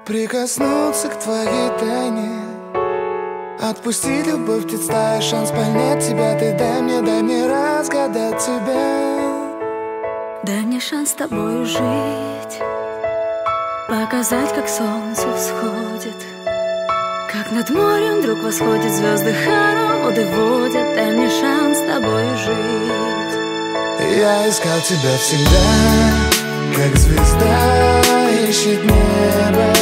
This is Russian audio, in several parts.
Прикоснуться к твоей тайне, отпустить любовь, представить шанс понять тебя. Ты дай мне разгадать тебя. Дай мне шанс с тобою жить, показать, как солнце всходит, как над морем вдруг восходят звезды, хороводы водят. Дай мне шанс с тобою жить. Я искал тебя всегда, как звезда ищет небо.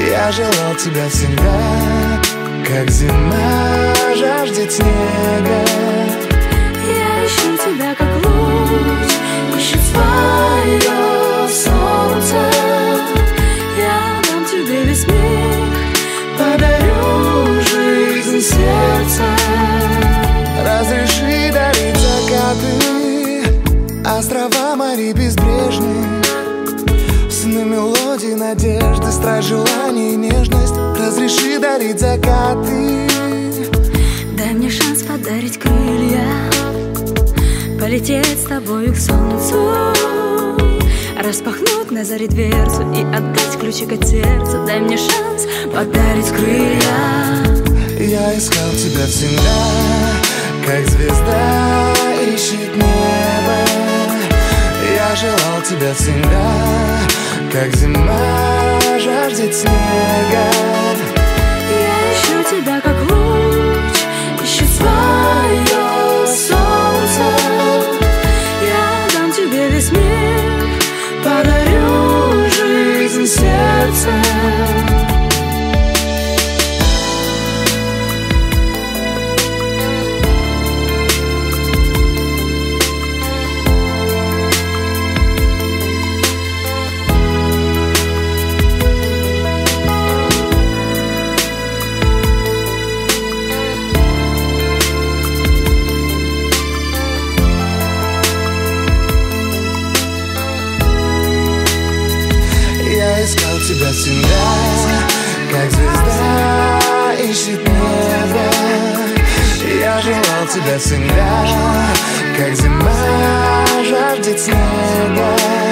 Я желал тебя всегда, как зима жаждет снега. Я ищу тебя, как луч ищет свое солнце. Я дам тебе весь мир, подарю жизнь сердца. Разреши дарить закаты, острова, моря безбрежные, сны, мелодии, надежды, страсть, желание и нежность. Разреши дарить закаты. Дай мне шанс подарить крылья, полететь с тобою к солнцу, распахнуть на заре дверцу и отдать ключик от сердца. Дай мне шанс подарить крылья. Я искал тебя всегда, как звезда ищет небо. Я желал тебя всегда, как зима жаждет снега. Я ищу тебя, как луч ищет свое солнце. Я дам тебе весь мир, подарю жизнь сердца. Я искал тебя всегда, как звезда ищет небо. Я желал тебя всегда, как зима жаждет снега.